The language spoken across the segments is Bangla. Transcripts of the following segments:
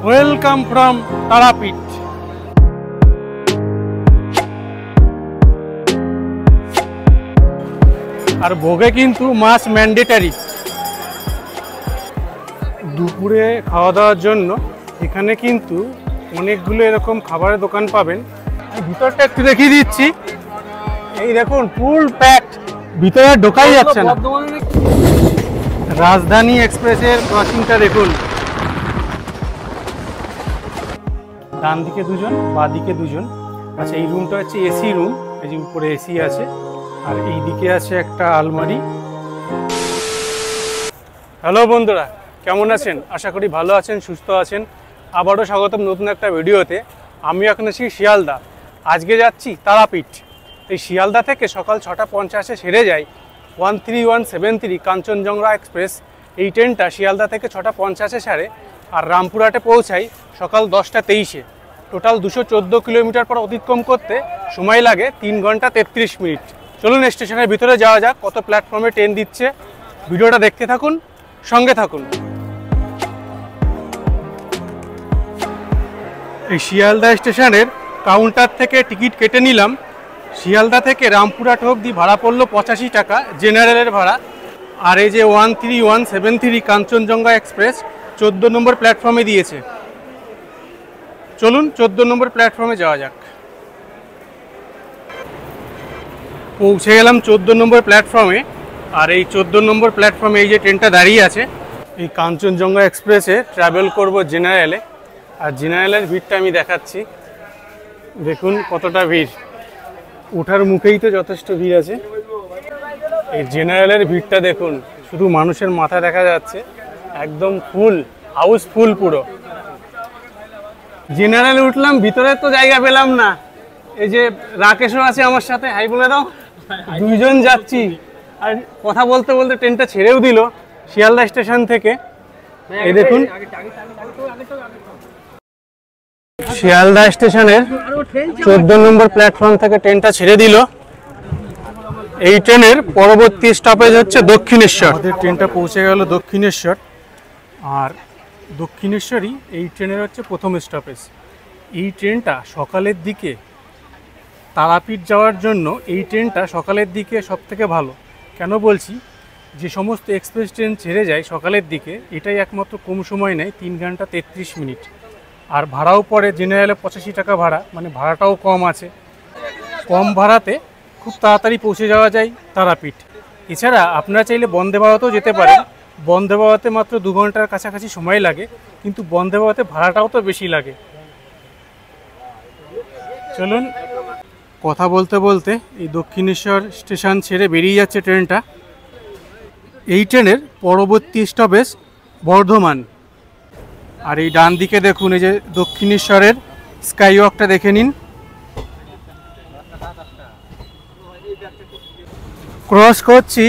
Welcome from Tarapith. আর ভোগে কিন্তু মাছ ম্যান্ডেটারি। দুপুরে খাওয়া দাওয়ার জন্য এখানে কিন্তু অনেকগুলো এরকম খাবারের দোকান পাবেন। ভিতরটা একটু দেখিয়ে দিচ্ছি। এই দেখুন ফুল প্যাকড, ভিতরে ঢোকাই যাচ্ছে না। রাজধানী এক্সপ্রেসের ক্রসিংটা দেখুন, ডান দিকে দুজন, বাঁ দিকে দুজন। আচ্ছা, এই রুমটা হচ্ছে এসি রুম, এই যে উপরে এসি আছে, আর এই দিকে আছে একটা আলমারি। হ্যালো বন্ধুরা, কেমন আছেন? আশা করি ভালো আছেন, সুস্থ আছেন। আবারও স্বাগতম নতুন একটা ভিডিওতে। আমি এখন আছি শিয়ালদা, আজকে যাচ্ছি তারাপীঠ। এই শিয়ালদা থেকে সকাল 6:50-এ সেরে যায় 13173 কাঞ্চনজঙ্ঘা এক্সপ্রেস। এই ট্রেনটা শিয়ালদা থেকে 6:50-এ ছাড়ে আর রামপুরহাটে পৌঁছায় সকাল 10:23-এ। টোটাল 214 কিলোমিটার পর অতিক্রম করতে সময় লাগে 3 ঘন্টা 33 মিনিট। চলুন স্টেশনের ভিতরে যাওয়া যাক, কত প্ল্যাটফর্মে ট্রেন দিচ্ছে। ভিডিওটা দেখতে থাকুন, সঙ্গে থাকুন। এই শিয়ালদা স্টেশনের কাউন্টার থেকে টিকিট কেটে নিলাম। শিয়ালদা থেকে রামপুরহাট অবধি ভাড়া পড়লো 85 টাকা, জেনারেলের ভাড়া। আর এই যে 13173 কাঞ্চনজঙ্ঘা এক্সপ্রেস 14 নম্বর প্ল্যাটফর্মে দিয়েছে। চলুন 14 নম্বর প্ল্যাটফর্মে যাওয়া যাক। পৌঁছে গেলাম 14 নম্বর প্ল্যাটফর্মে। আর এই 14 নম্বর প্ল্যাটফর্মে এই যে ট্রেনটা দাঁড়িয়ে আছে, এই কাঞ্চনজঙ্ঘা এক্সপ্রেসে ট্রাভেল করব জেনারেলে। আর জেনারেলের ভিড়টা আমি দেখাচ্ছি, দেখুন কতটা ভিড়। ওঠার মুখেই তো যথেষ্ট ভিড় আছে। এই জেনারেলের ভিড়টা দেখুন, শুধু মানুষের মাথা দেখা যাচ্ছে, একদম ফুল, হাউসফুল পুরো। জেনারেলে উঠলাম, ভিতরে তো জায়গা পেলাম না। এই যে রাকেশও আছে আমার সাথে, হাই বলে দাও। দুইজন যাচ্ছি, আর কথা বলতে বলতে ট্রেনটা ছেড়েও দিল শিয়ালদা স্টেশন থেকে। এই দেখুন শিয়ালদা স্টেশনের 14 নম্বর প্ল্যাটফর্ম থেকে ট্রেনটা ছেড়ে দিল। এই ট্রেনের পরবর্তী স্টপেজ হচ্ছে দক্ষিণেশ্বর। আমাদের ট্রেনটা পৌঁছে গেল দক্ষিণেশ্বর। আর দক্ষিণেশ্বরই এই ট্রেনের হচ্ছে প্রথম স্টপেজ। এই ট্রেনটা সকালের দিকে তারাপীঠ যাওয়ার জন্য এই ট্রেনটা সকালের দিকে সব থেকে ভালো। কেন বলছি, যে সমস্ত এক্সপ্রেস ট্রেন ছেড়ে যায় সকালের দিকে, এটাই একমাত্র কম সময় নেয় 3 ঘন্টা 33 মিনিট। আর ভাড়াও পড়ে জেনারেলে 85 টাকা ভাড়া, মানে ভাড়াটাও কম আছে। কম ভাড়াতে খুব তাড়াতাড়ি পৌঁছে যাওয়া যায় তারাপীঠ। এছাড়া আপনারা চাইলে বন্দে ভারতেও যেতে পারেন। বন্দে ভারতে মাত্র 2 ঘন্টার কাছাকাছি সময় লাগে, কিন্তু বন্দে ভারতে ভাড়াটাও তো বেশি লাগে। চলুন, কথা বলতে বলতে এই দক্ষিণেশ্বর স্টেশন ছেড়ে বেরিয়ে যাচ্ছে ট্রেনটা। এই ট্রেনের পরবর্তী স্টপেজ বর্ধমান। আর এই ডান দিকে দেখুন, এই যে দক্ষিণেশ্বরের স্কাইওয়াকটা দেখে নিন। ক্রস করছি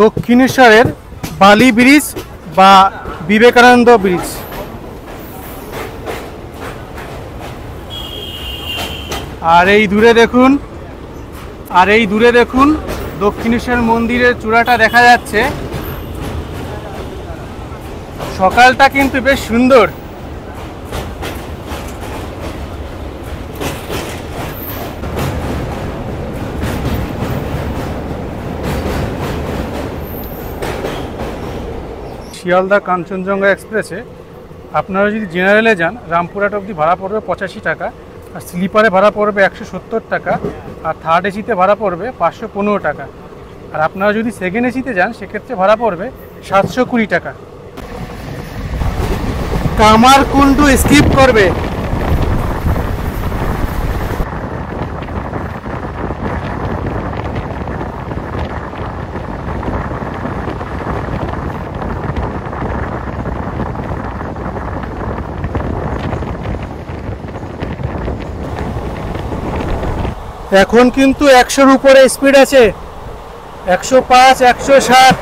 দক্ষিণেশ্বরের বালি ব্রিজ বা বিবেকানন্দ ব্রিজ। আর এই দূরে দেখুন দক্ষিণেশ্বর মন্দিরের চূড়াটা দেখা যাচ্ছে। সকালটা কিন্তু বেশ সুন্দর। শিয়ালদা কাঞ্চনজঙ্ঘা এক্সপ্রেসে আপনারা যদি জেনারেলে যান, রামপুরহাট অবধি ভাড়া পড়বে 85 টাকা, আর স্লিপারে ভাড়া পড়বে 170 টাকা, আর থার্ড এসিতে ভাড়া পড়বে 515 টাকা। আর আপনারা যদি সেকেন্ড এসিতে যান, সেক্ষেত্রে ভাড়া পড়বে 720 টাকা। কামারকুণ্ডু স্কিপ করবে। এখন কিন্তু 100-র উপরে স্পিড আছে, 105, 160।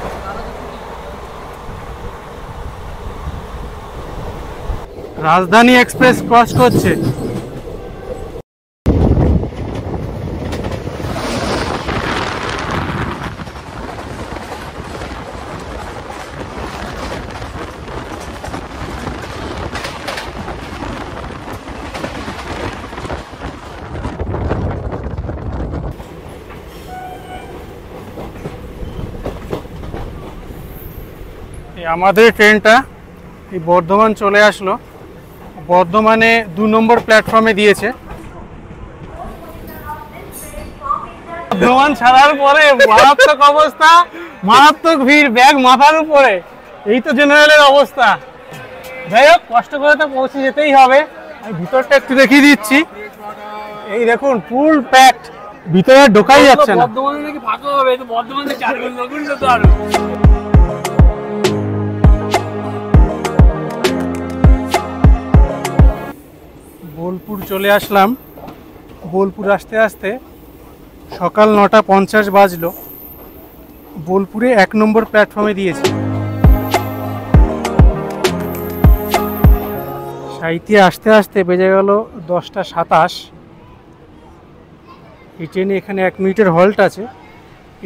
রাজধানী এক্সপ্রেস ক্রস করছে। আমাদের ট্রেনটা এই বর্ধমান চলে আসলো। বর্ধমানে 2 নম্বর প্ল্যাটফর্মে দিয়েছে। বর্ধমান ছাড়ার পরে মারাত্মক অবস্থা, মারাত্মক ভিড়, ব্যাগ মাথার উপরে, এই তো জেনারেলের অবস্থা। যাই হোক, কষ্ট করে তো পৌঁছে যেতেই হবে। আমি ভিতরটা একটু দেখিয়ে দিচ্ছি। এই দেখুন ফুল প্যাকড, ভিতরে ঢোকাই যাচ্ছে না। বর্ধমানে নাকি ফাঁকা হবে, তো বর্ধমানে 4 ঘন্টা তো আর বোলপুর চলে আসলাম। বোলপুর আসতে আসতে সকাল 9:50 বাজলো। বোলপুরে 1 নম্বর প্ল্যাটফর্মে দিয়েছে। সাইতে আসতে আসতে বেজে গেল 10:27। এই ট্রেনে এখানে 1 মিনিটের হল্ট আছে।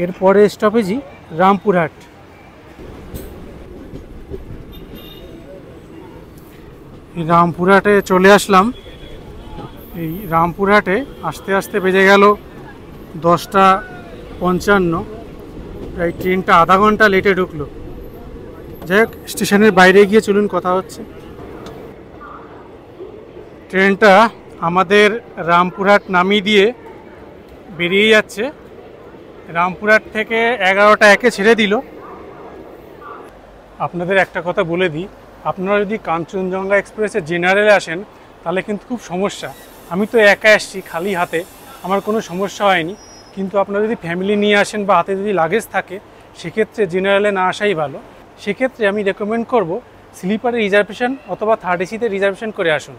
এরপরে স্টপেজই রামপুরহাট। রামপুরহাটে চলে আসলাম। এই রামপুরহাটে আসতে আসতে বেজে গেল 10:55। প্রায় ট্রেনটা আধা ঘন্টা লেটে ঢুকলো। যাই হোক, স্টেশনের বাইরে গিয়ে চলুন কথা হচ্ছে। ট্রেনটা আমাদের রামপুরহাট নামিয়ে দিয়ে বেরিয়ে যাচ্ছে। রামপুরহাট থেকে 11:01 ছেড়ে দিল। আপনাদের একটা কথা বলে দিই, আপনারা যদি কাঞ্চনজঙ্ঘা এক্সপ্রেসে জেনারেলে আসেন তাহলে কিন্তু খুব সমস্যা। আমি তো একা আসছি খালি হাতে, আমার কোনো সমস্যা হয়নি। কিন্তু আপনারা যদি ফ্যামিলি নিয়ে আসেন বা হাতে যদি লাগেজ থাকে, সেক্ষেত্রে জেনারেলে না আসাই ভালো। সেক্ষেত্রে আমি রেকমেন্ড করব স্লিপারে রিজার্ভেশন অথবা 3rd এসিতে রিজার্ভেশন করে আসুন।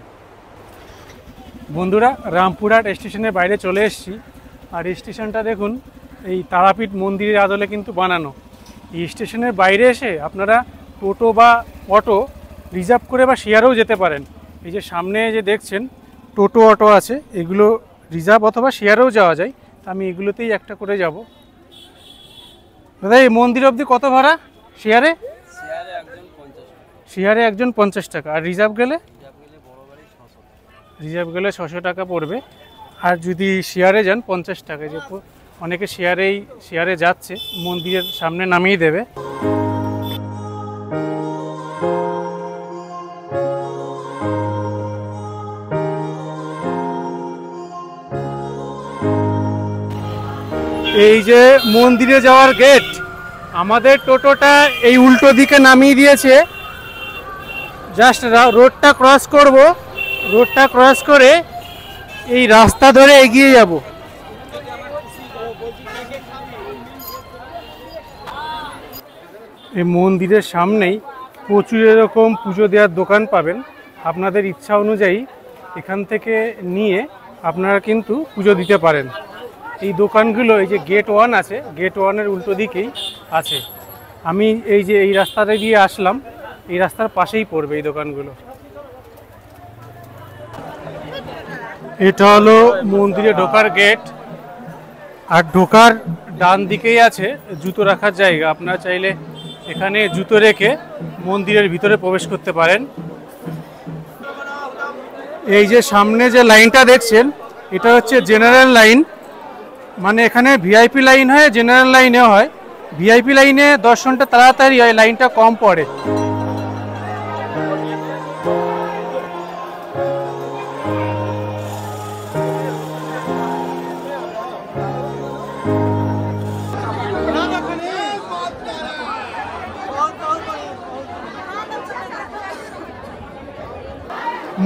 বন্ধুরা, রামপুরহাট স্টেশনের বাইরে চলে এসেছি। আর এই স্টেশনটা দেখুন, এই তারাপীঠ মন্দিরের আদলে কিন্তু বানানো। এই স্টেশনের বাইরে এসে আপনারা টোটো বা অটো রিজার্ভ করে বা শেয়ারেও যেতে পারেন। এই যে সামনে যে দেখছেন টোটো অটো আছে, এগুলো রিজার্ভ অথবা শেয়ারেও যাওয়া যায়। আমি এগুলোতেই একটা করে যাব। দাদা, এই মন্দির অবধি কত ভাড়া শেয়ারে? শেয়ারে একজন 50 টাকা। আর রিজার্ভ গেলে? রিজার্ভ গেলে 600 টাকা পড়বে। আর যদি শেয়ারে যান 50 টাকা। যে অনেকে শেয়ারে যাচ্ছে, মন্দিরের সামনে নামিয়ে দেবে। এই যে মন্দিরে যাওয়ার গেট, আমাদের টোটোটা এই উল্টো দিকে নামিয়ে দিয়েছে। জাস্ট রোডটা ক্রস করব, রোডটা ক্রস করে এই রাস্তা ধরে এগিয়ে যাব। এই মন্দিরের সামনেই প্রচুর এরকম পুজো দেওয়ার দোকান পাবেন। আপনাদের ইচ্ছা অনুযায়ী এখান থেকে নিয়ে আপনারা কিন্তু পুজো দিতে পারেন। এই দোকানগুলো এই যে গেট 1 আছে, গেট 1-এর উল্টো দিকেই আছে। আমি এই যে এই রাস্তাটা দিয়ে আসলাম, এই রাস্তার পাশেই পড়বে এই দোকানগুলো। এটা হলো মন্দিরে ঢোকার গেট। আর ঢোকার ডান দিকেই আছে জুতো রাখার জায়গা। আপনারা চাইলে এখানে জুতো রেখে মন্দিরের ভিতরে প্রবেশ করতে পারেন। এই যে সামনে যে লাইনটা দেখছেন, এটা হচ্ছে জেনারেল লাইন। মানে এখানে ভিআইপি লাইন হয়, জেনারেল লাইনেও হয়। ভিআইপি লাইনে দর্শনটা তাড়াতাড়ি হয়, লাইনটা কম পড়ে।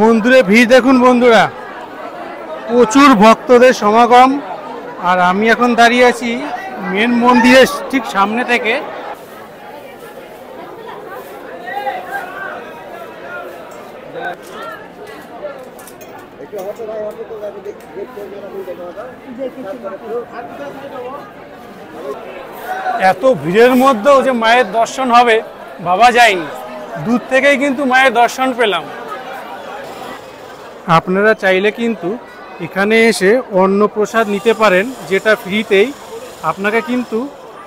মন্দিরে ভিড় দেখুন বন্ধুরা, প্রচুর ভক্তদের সমাগম। আর আমি এখন দাঁড়িয়ে আছি মেন মন্দিরের ঠিক সামনে থেকে। এত ভিড়ের মধ্যেও যে মায়ের দর্শন হবে ভাবা যায়নি। দূর থেকেই কিন্তু মায়ের দর্শন পেলাম। আপনারা চাইলে কিন্তু এখানে এসে অন্নপ্রসাদ নিতে পারেন, যেটা ফ্রিতেই। আপনাকে কিন্তু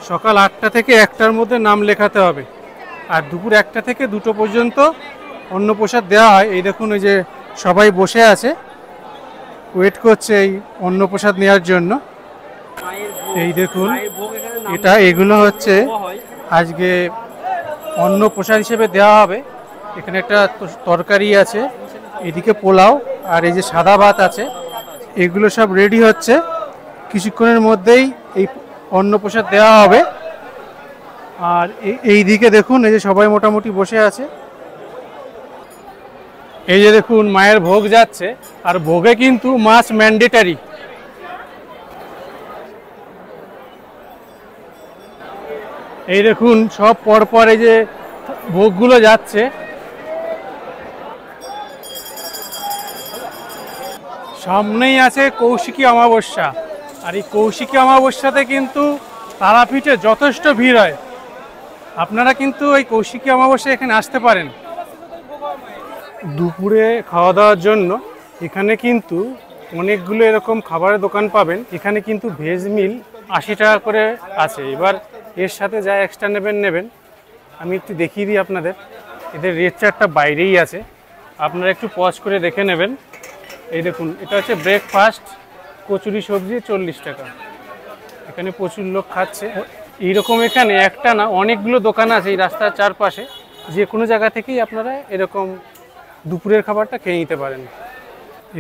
সকাল 8টা থেকে 1টার মধ্যে নাম লেখাতে হবে। আর দুপুর 1টা থেকে 2টো পর্যন্ত অন্নপ্রসাদ দেওয়া হয়। এই দেখুন, ওই যে সবাই বসে আছে, ওয়েট করছে এই অন্নপ্রসাদ নেওয়ার জন্য। এই দেখুন, এগুলো হচ্ছে আজকে অন্ন প্রসাদ হিসেবে দেওয়া হবে। এখানে একটা তরকারি আছে, এদিকে পোলাও, আর এই যে সাদা ভাত আছে, এগুলো সব রেডি হচ্ছে। কিছুক্ষণের মধ্যেই এই অন্ন প্রসাদ দেওয়া হবে। আর এই দিকে দেখুন, এই যে সবাই মোটামুটি বসে আছে। এই যে দেখুন মায়ের ভোগ যাচ্ছে, আর ভোগে কিন্তু মাছ ম্যান্ডেটারি। এই দেখুন সব পরপর এই যে ভোগগুলো যাচ্ছে। সামনেই আছে কৌশিকী অমাবস্যা, আর এই কৌশিকী অমাবস্যাতে কিন্তু তারাপীঠে যথেষ্ট ভিড় হয়। আপনারা কিন্তু এই কৌশিকী অমাবস্যায় এখানে আসতে পারেন। দুপুরে খাওয়া দাওয়ার জন্য এখানে কিন্তু অনেকগুলো এরকম খাবারের দোকান পাবেন। এখানে কিন্তু ভেজ মিল 80 টাকা করে আছে। এবার এর সাথে যা এক্সট্রা নেবেন। আমি একটু দেখিয়ে দিই আপনাদের, এদের রেট চার্টটা বাইরেই আছে, আপনারা একটু পজ করে দেখে নেবেন। এই দেখুন, এটা হচ্ছে ব্রেকফাস্ট, কচুরি সবজি 40 টাকা। এখানে প্রচুর লোক খাচ্ছে। এইরকম এখানে একটা না, অনেকগুলো দোকান আছে এই রাস্তার চারপাশে। যে কোনো জায়গা থেকেই আপনারা এরকম দুপুরের খাবারটা খেয়ে নিতে পারেন।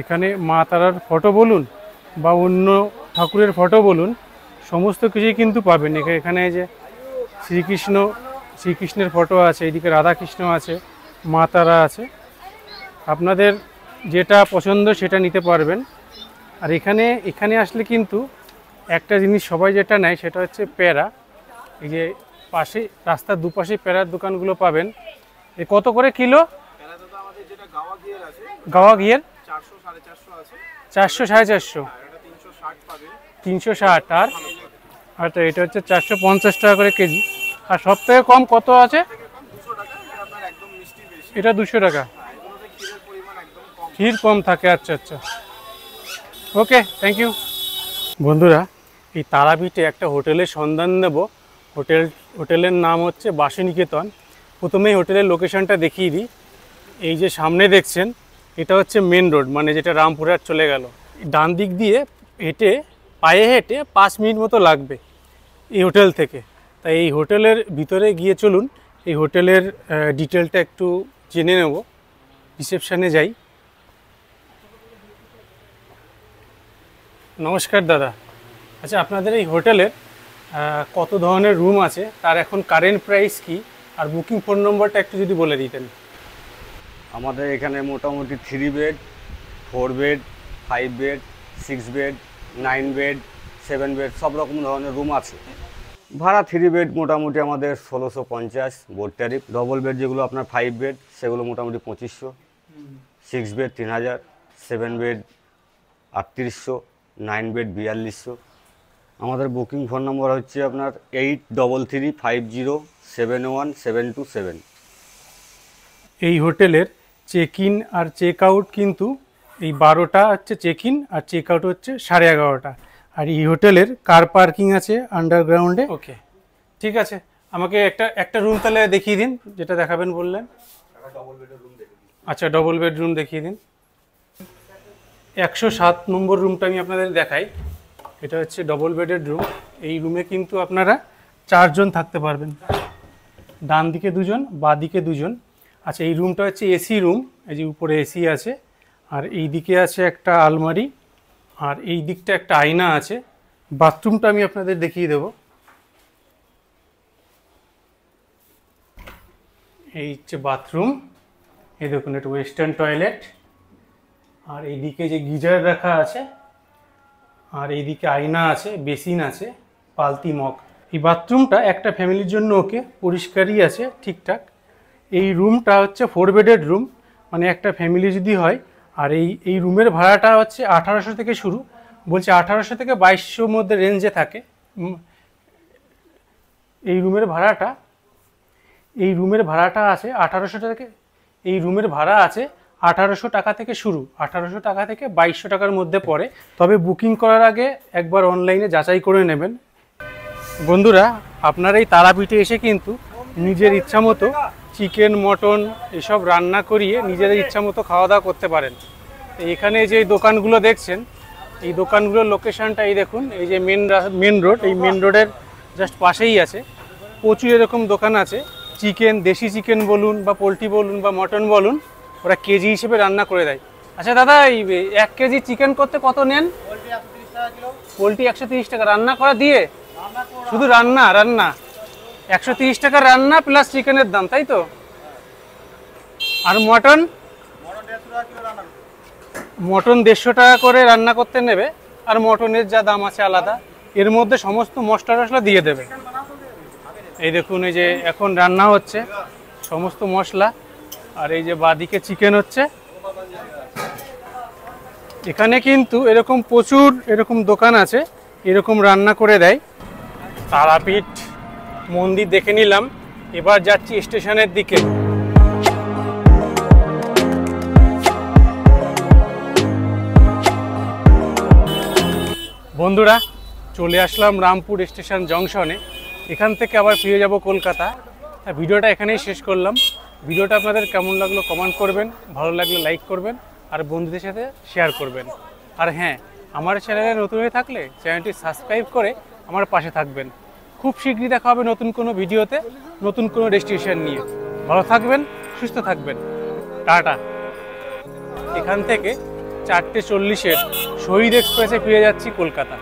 এখানে মা তারার ফটো বলুন বা অন্য ঠাকুরের ফটো বলুন, সমস্ত কিছুই কিন্তু পাবেন। এখানে যে শ্রীকৃষ্ণের ফটো আছে, এইদিকে রাধাকৃষ্ণ আছে, মা তারা আছে। আপনাদের যেটা পছন্দ সেটা নিতে পারবেন। আর এখানে আসলে কিন্তু একটা জিনিস সবাই যেটা নেয় সেটা হচ্ছে প্যারা। এই যে পাশে রাস্তার দুপাশে প্যারার দোকানগুলো পাবেন। এ কত করে কিলো? গাওয়া ঘিয়ের 400 450, 360। আর আচ্ছা, এটা হচ্ছে 450 টাকা করে কেজি। আর সব থেকে কম কত আছে? এটা 200 টাকা। ক্ষীর কম থাকে। আচ্ছা আচ্ছা, ওকে, থ্যাংক ইউ। বন্ধুরা, এই তারাপীঠে একটা হোটেলের সন্ধান দেব। হোটেলের নাম হচ্ছে বাসুনিকেতন। প্রথমেই হোটেলের লোকেশনটা দেখিয়ে দিই। এই যে সামনে দেখছেন, এটা হচ্ছে মেন রোড, মানে যেটা রামপুরহাট চলে গেল। ডান দিক দিয়ে পায়ে হেঁটে 5 মিনিট মতো লাগবে এই হোটেল থেকে। তাই এই হোটেলের ভিতরে গিয়ে চলুন এই হোটেলের ডিটেলটা একটু জেনে নেব। রিসেপশানে যাই। নমস্কার দাদা। আচ্ছা, আপনাদের এই হোটেলের কত ধরনের রুম আছে, তার এখন কারেন্ট প্রাইস কি, আর বুকিং ফোন নম্বরটা একটু যদি বলে দিতেন। আমাদের এখানে মোটামুটি 3 bed, 4 bed, 5 bed, 6 bed, 9 bed, 7 bed সব রকম ধরনের রুম আছে। ভাড়া 3 বেড মোটামুটি আমাদের 1650 বোর্ড ট্যারিফ। ডবল বেড যেগুলো আপনার 5 বেড সেগুলো মোটামুটি 2500, 6 বেড 3000, 7 বেড 3800, 9 বেড 4200। আমাদের বুকিং ফোন নম্বর হচ্ছে আপনার 8335071727। এই হোটেলের চেক ইন আর চেক আউট কিন্তু এই 12টা হচ্ছে চেক ইন, আর চেক আউট হচ্ছে 11:30। আর এই হোটেলের কার পার্কিং আছে আন্ডারগ্রাউন্ডে। ওকে, ঠিক আছে, আমাকে একটা রুম তাহলে দেখিয়ে দিন, যেটা দেখাবেন বললেন। আচ্ছা, ডবল বেডরুম দেখিয়ে দিন। 107 নম্বর রুমটা আমি আপনাদের দেখাই। এটা হচ্ছে ডবল বেডের রুম। এই রুমে কিন্তু আপনারা 4 জন থাকতে পারবেন। ডান দিকে 2 জন, বাঁ দিকে 2 জন। আচ্ছা, এই রুমটা হচ্ছে এসি রুম। এই যে উপরে এসি আছে, আর এই দিকে আছে একটা আলমারি, আর এই দিকটা একটা আয়না আছে। বাথরুমটা আমি আপনাদের দেখিয়ে দেব। এই হচ্ছে বাথরুম। এই দেখুন, এটা ওয়েস্টার্ন টয়লেট। আর এইদিকে যে গিজার রাখা আছে, আর এইদিকে আয়না আছে, বেসিন আছে, পালতি মগ। এই বাথরুমটা একটা ফ্যামিলির জন্য ওকে, পরিষ্কারই আছে ঠিকঠাক। এই রুমটা হচ্ছে 4 বেডের রুম, মানে একটা ফ্যামিলি যদি হয়। আর এই রুমের ভাড়াটা হচ্ছে 1800 থেকে শুরু, বলছে 1800 থেকে 2200 মধ্যে রেঞ্জে থাকে। এই রুমের ভাড়াটা আছে 1800 থেকে। এই রুমের ভাড়া আছে 1800 টাকা থেকে শুরু, 1800 টাকা থেকে 2200 টাকার মধ্যে পড়ে। তবে বুকিং করার আগে একবার অনলাইনে যাচাই করে নেবেন। বন্ধুরা, আপনারা এই তারাপীঠে এসে কিন্তু নিজের ইচ্ছা মতো চিকেন, মটন এসব রান্না করিয়ে নিজেদের ইচ্ছা মতো খাওয়া দাওয়া করতে পারেন। এখানে যে দোকানগুলো দেখছেন, এই দোকানগুলোর লোকেশানটা এই দেখুন। এই যে মেন রোড, এই মেন রোডের জাস্ট পাশেই আছে। প্রচুর এরকম দোকান আছে, চিকেন, দেশি চিকেন বলুন বা পোলট্রি বলুন বা মটন বলুন, ওরা কেজি হিসেবে রান্না করে দেয়। আচ্ছা দাদা, এই 1 কেজি চিকেন করতে কত নেন? পোলট্রি 130 টাকা রান্না করা দিয়ে? শুধু রান্না 130 টাকা রান্না প্লাস চিকেনের দাম, তাই তো? আর মটন? মটন 150 টাকা করে রান্না করতে নেবে, আর মটনের যা দাম আছে আলাদা, এর মধ্যে সমস্ত মশলা টশলা দিয়ে দেবে। এই দেখুন, এই যে এখন রান্না হচ্ছে সমস্ত মশলা, আর এই যে বাদিকে চিকেন হচ্ছে। এখানে কিন্তু এরকম প্রচুর এরকম দোকান আছে, এরকম রান্না করে দেয়। তারাপীঠ মন্দির দেখে নিলাম, এবার যাচ্ছি স্টেশনের দিকে। বন্ধুরা, চলে আসলাম রামপুর স্টেশন জংশনে। এখান থেকে আবার ফিরে যাব কলকাতা। ভিডিওটা এখানেই শেষ করলাম। ভিডিওটা আপনাদের কেমন লাগলো কমেন্ট করবেন, ভালো লাগলে লাইক করবেন, আর বন্ধুদের সাথে শেয়ার করবেন। আর হ্যাঁ, আমার চ্যানেলে নতুন হয়ে থাকলে চ্যানেলটি সাবস্ক্রাইব করে আমার পাশে থাকবেন। খুব শীঘ্রই দেখা হবে নতুন কোনো ভিডিওতে, নতুন কোনো ডেস্টিনেশন নিয়ে। ভালো থাকবেন, সুস্থ থাকবেন, টাটা। এখান থেকে 4:40-এর শহীদ এক্সপ্রেসে ফিরে যাচ্ছি কলকাতা।